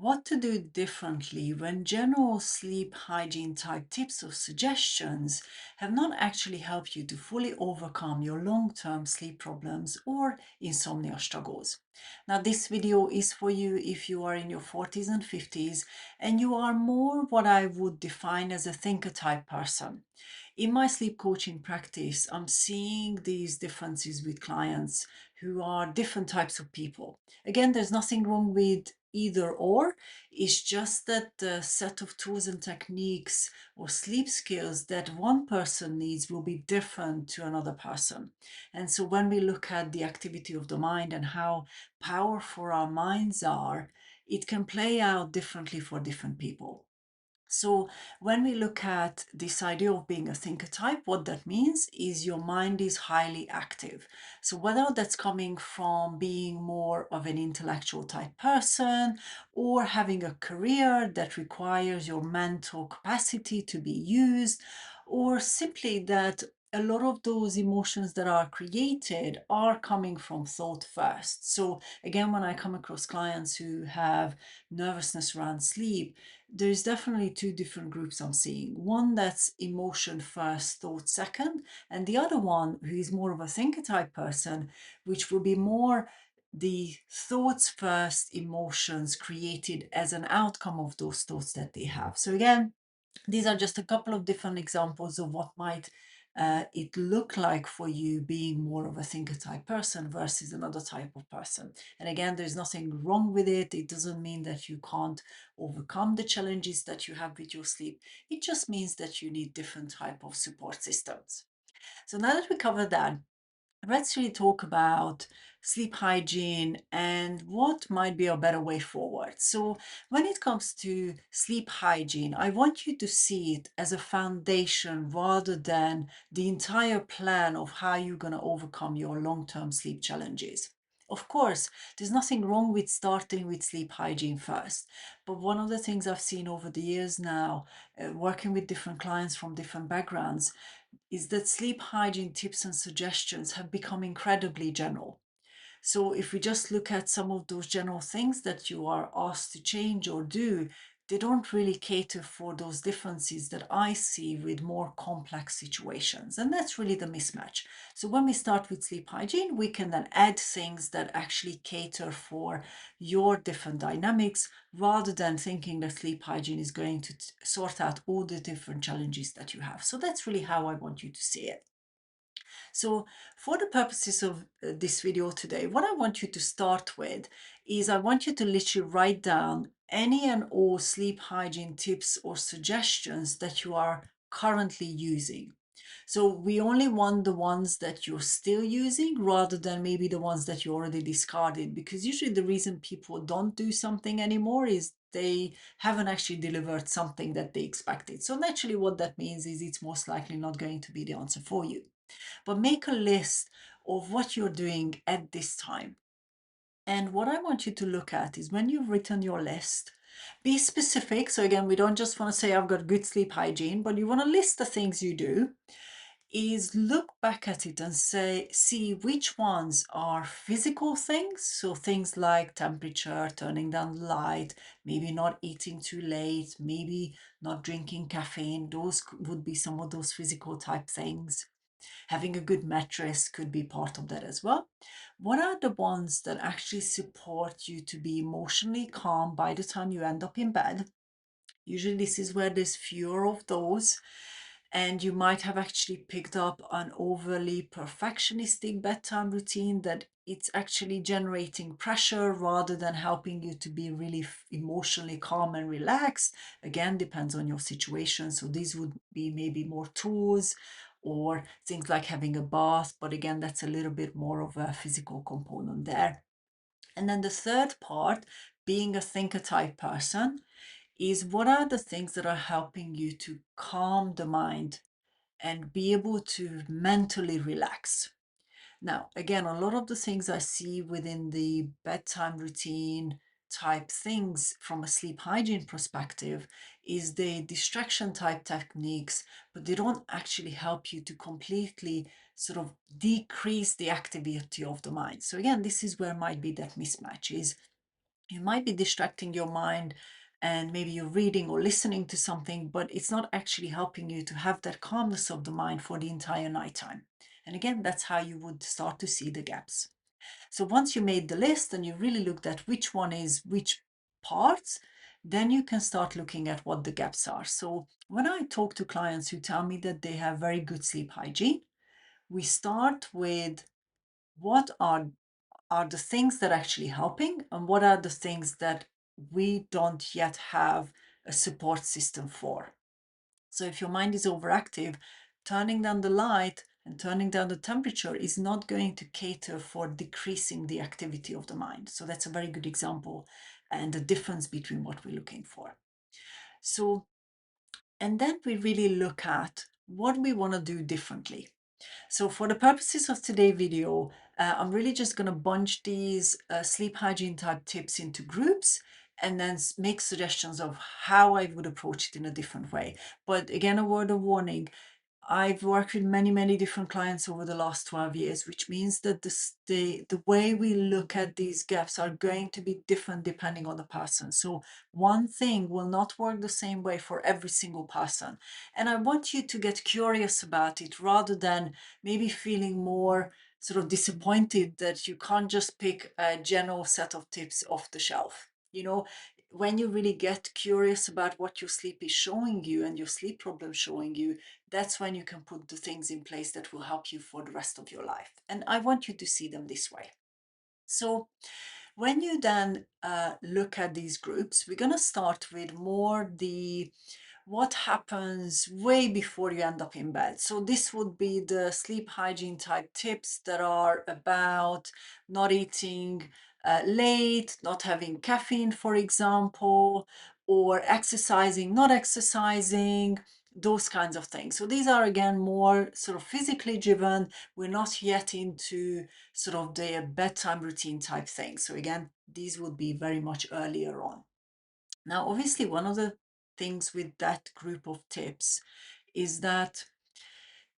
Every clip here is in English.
What to do differently when general sleep hygiene type tips or suggestions have not actually helped you to fully overcome your long-term sleep problems or insomnia struggles. Now, this video is for you if you are in your 40s and 50s and you are more what I would define as a thinker type person. In my sleep coaching practice, I'm seeing these differences with clients who are different types of people. Again, there's nothing wrong with either or. It's just that the set of tools and techniques or sleep skills that one person needs will be different to another person. And so when we look at the activity of the mind and how powerful our minds are, it can play out differently for different people. So when we look at this idea of being a thinker type, what that means is your mind is highly active. So whether that's coming from being more of an intellectual type person or having a career that requires your mental capacity to be used, or simply that a lot of those emotions that are created are coming from thought first. So again, when I come across clients who have nervousness around sleep, there's definitely two different groups I'm seeing. One that's emotion first, thought second, and the other one who is more of a thinker type person, which will be more the thoughts first, emotions created as an outcome of those thoughts that they have. So again, these are just a couple of different examples of what might it look like for you being more of a thinker type person versus another type of person. And again, there's nothing wrong with it. It doesn't mean that you can't overcome the challenges that you have with your sleep. It just means that you need different type of support systems. So now that we covered that, let's really talk about sleep hygiene and what might be a better way forward. So, when it comes to sleep hygiene, I want you to see it as a foundation rather than the entire plan of how you're going to overcome your long term sleep challenges. Of course, there's nothing wrong with starting with sleep hygiene first. But one of the things I've seen over the years now, working with different clients from different backgrounds, is that sleep hygiene tips and suggestions have become incredibly general. So if we just look at some of those general things that you are asked to change or do, they don't really cater for those differences that I see with more complex situations. And that's really the mismatch. So when we start with sleep hygiene, we can then add things that actually cater for your different dynamics rather than thinking that sleep hygiene is going to sort out all the different challenges that you have. So that's really how I want you to see it. So for the purposes of this video today, what I want you to start with is I want you to literally write down any and all sleep hygiene tips or suggestions that you are currently using. So we only want the ones that you're still using rather than maybe the ones that you already discarded, because usually the reason people don't do something anymore is they haven't actually delivered something that they expected. So naturally what that means is it's most likely not going to be the answer for you. But make a list of what you're doing at this time. And what I want you to look at is when you've written your list, be specific. So again, we don't just want to say I've got good sleep hygiene, but you want to list the things you do. Is look back at it and see which ones are physical things. So things like temperature, turning down the light, maybe not eating too late, maybe not drinking caffeine. Those would be some of those physical type things. Having a good mattress could be part of that as well. What are the ones that actually support you to be emotionally calm by the time you end up in bed? Usually, this is where there's fewer of those, and you might have actually picked up an overly perfectionistic bedtime routine that it's actually generating pressure rather than helping you to be really emotionally calm and relaxed. Again, depends on your situation. So these would be maybe more tools or things like having a bath, but again, that's a little bit more of a physical component there. And then the third part, being a thinker type person, is what are the things that are helping you to calm the mind and be able to mentally relax. Now, again, a lot of the things I see within the bedtime routine type things from a sleep hygiene perspective is the distraction type techniques, but they don't actually help you to completely sort of decrease the activity of the mind. So again, this is where might be that mismatch is You might be distracting your mind and maybe you're reading or listening to something, but it's not actually helping you to have that calmness of the mind for the entire nighttime. And again, that's how you would start to see the gaps. So once you made the list and you really looked at which one is which parts, then you can start looking at what the gaps are. So when I talk to clients who tell me that they have very good sleep hygiene, we start with what are the things that are actually helping and what are the things that we don't yet have a support system for. So if your mind is overactive, turning down the light and turning down the temperature is not going to cater for decreasing the activity of the mind. So that's a very good example and the difference between what we're looking for. So, and then we really look at what we want to do differently. So for the purposes of today's video, I'm really just going to bunch these sleep hygiene type tips into groups and then make suggestions of how I would approach it in a different way. But again, a word of warning, I've worked with many, many different clients over the last 12 years, which means that the way we look at these gaps are going to be different depending on the person. So one thing will not work the same way for every single person. And I want you to get curious about it rather than maybe feeling more sort of disappointed that you can't just pick a general set of tips off the shelf. You know, when you really get curious about what your sleep is showing you and your sleep problem showing you, that's when you can put the things in place that will help you for the rest of your life. And I want you to see them this way. So when you then look at these groups, we're going to start with more the what happens way before you end up in bed. So this would be the sleep hygiene type tips that are about not eating late, not having caffeine, for example, or exercising, not exercising, those kinds of things. So these are again more sort of physically driven. We're not yet into sort of the bedtime routine type thing. So again, these would be very much earlier on. Now, obviously, one of the things with that group of tips is that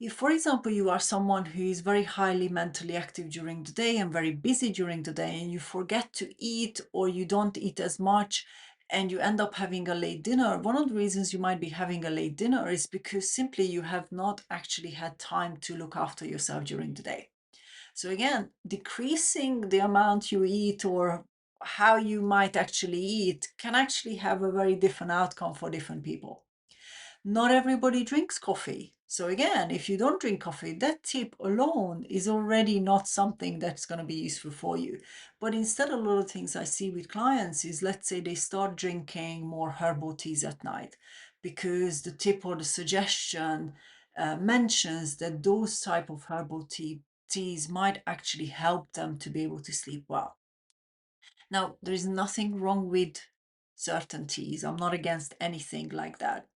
if, for example, you are someone who is very highly mentally active during the day and very busy during the day, and you forget to eat or you don't eat as much, and you end up having a late dinner, one of the reasons you might be having a late dinner is because simply you have not actually had time to look after yourself during the day. So again, decreasing the amount you eat or how you might actually eat can actually have a very different outcome for different people. Not everybody drinks coffee. So again, if you don't drink coffee, that tip alone is already not something that's going to be useful for you. But instead, a lot of things I see with clients is, let's say they start drinking more herbal teas at night because the tip or the suggestion mentions that those type of herbal teas might actually help them to be able to sleep well. Now, there is nothing wrong with certain teas. I'm not against anything like that.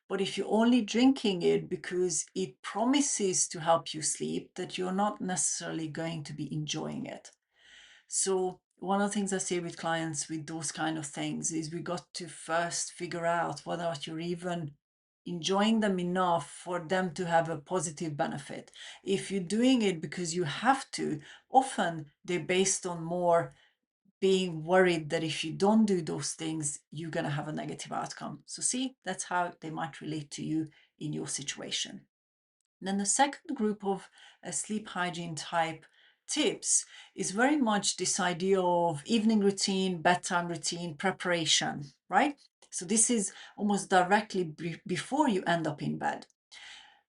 But if you're only drinking it because it promises to help you sleep, that you're not necessarily going to be enjoying it. So one of the things I say with clients with those kind of things is we got to first figure out whether or not you're even enjoying them enough for them to have a positive benefit. If you're doing it because you have to, often they're based on more being worried that if you don't do those things, you're going to have a negative outcome. So see, that's how they might relate to you in your situation. Then the second group of sleep hygiene type tips is very much this idea of evening routine, bedtime routine, preparation, right? So this is almost directly before you end up in bed.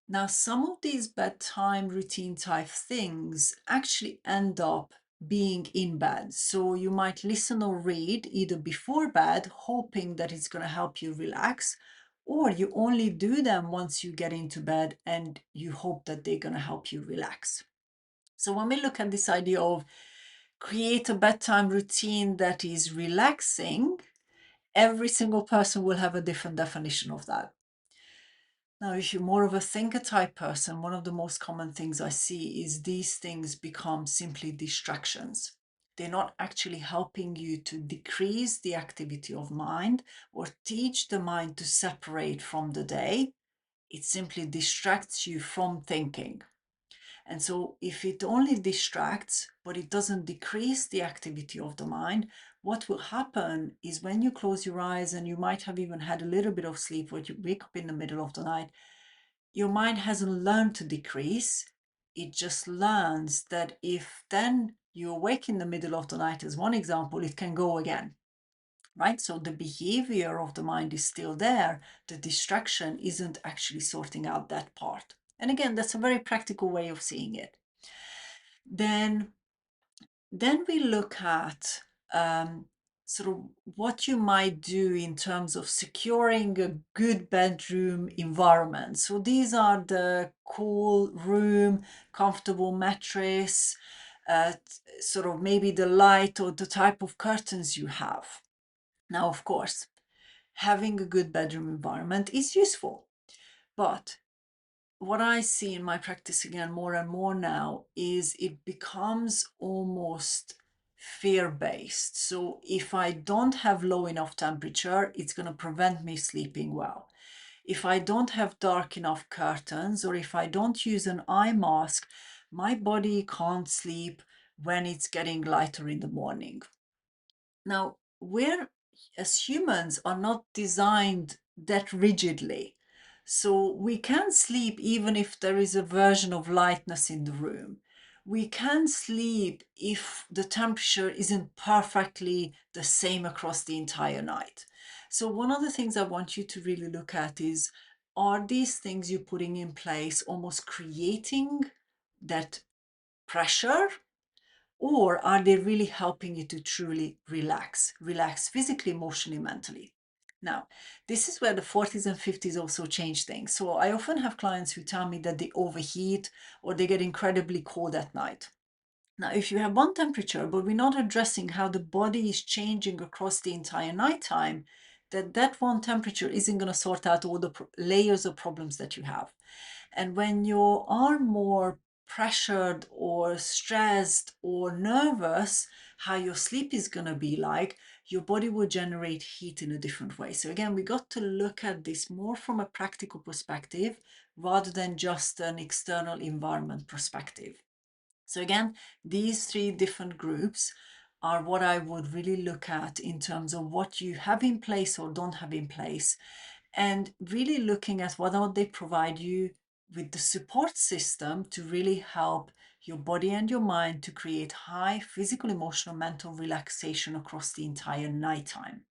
Now, some of these bedtime routine type things actually end up being in bed. So you might listen or read either before bed, hoping that it's going to help you relax, or you only do them once you get into bed and you hope that they're going to help you relax. So when we look at this idea of create a bedtime routine that is relaxing, every single person will have a different definition of that. Now, if you're more of a thinker type person, one of the most common things I see is these things become simply distractions. They're not actually helping you to decrease the activity of mind or teach the mind to separate from the day. It simply distracts you from thinking. And so if it only distracts, but it doesn't decrease the activity of the mind, what will happen is when you close your eyes and you might have even had a little bit of sleep, or you wake up in the middle of the night, your mind hasn't learned to decrease. It just learns that if then you awake in the middle of the night, as one example, it can go again, right? So the behavior of the mind is still there. The distraction isn't actually sorting out that part. And again, that's a very practical way of seeing it. Then we look at sort of what you might do in terms of securing a good bedroom environment. So these are the cool room, comfortable mattress, sort of maybe the light or the type of curtains you have. Now, of course, having a good bedroom environment is useful, but what I see in my practice again more and more now is it becomes almost fear-based. So if I don't have low enough temperature, it's going to prevent me sleeping well. If I don't have dark enough curtains, or if I don't use an eye mask, my body can't sleep when it's getting lighter in the morning. Now, we're as humans are not designed that rigidly. So we can sleep even if there is a version of lightness in the room. We can sleep if the temperature isn't perfectly the same across the entire night. So one of the things I want you to really look at is, are these things you're putting in place almost creating that pressure, or are they really helping you to truly relax physically, emotionally, mentally? Now, this is where the 40s and 50s also change things. So I often have clients who tell me that they overheat or they get incredibly cold at night. Now, if you have one temperature, but we're not addressing how the body is changing across the entire nighttime, that one temperature isn't going to sort out all the layers of problems that you have. And when you are more pressured or stressed or nervous, how your sleep is going to be like, your body will generate heat in a different way. So again, we got to look at this more from a practical perspective rather than just an external environment perspective. So again, these three different groups are what I would really look at in terms of what you have in place or don't have in place, and really looking at whether they provide you with the support system to really help your body and your mind to create high physical, emotional, mental relaxation across the entire nighttime.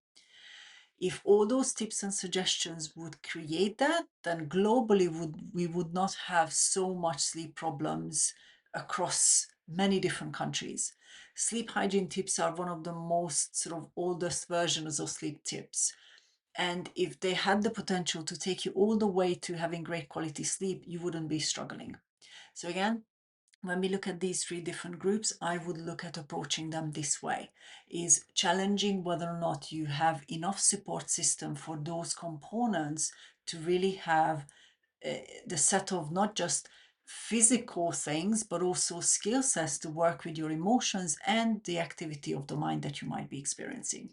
If all those tips and suggestions would create that, then globally we would not have so much sleep problems across many different countries. Sleep hygiene tips are one of the most sort of oldest versions of sleep tips. And if they had the potential to take you all the way to having great quality sleep, you wouldn't be struggling. So again, when we look at these three different groups, I would look at approaching them this way, is challenging whether or not you have enough support system for those components to really have the set of not just physical things, but also skill sets to work with your emotions and the activity of the mind that you might be experiencing.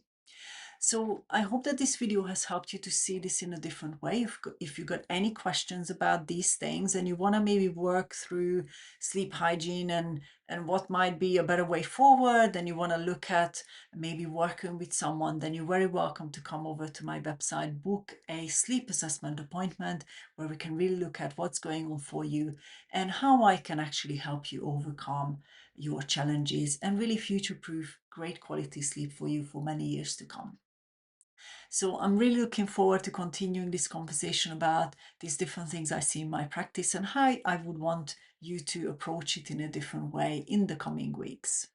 So I hope that this video has helped you to see this in a different way. If you got any questions about these things and you want to maybe work through sleep hygiene and what might be a better way forward, and you want to look at maybe working with someone, then you're very welcome to come over to my website, book a sleep assessment appointment where we can really look at what's going on for you and how I can actually help you overcome your challenges and really future-proof great quality sleep for you for many years to come. So I'm really looking forward to continuing this conversation about these different things I see in my practice and how I would want you to approach it in a different way in the coming weeks.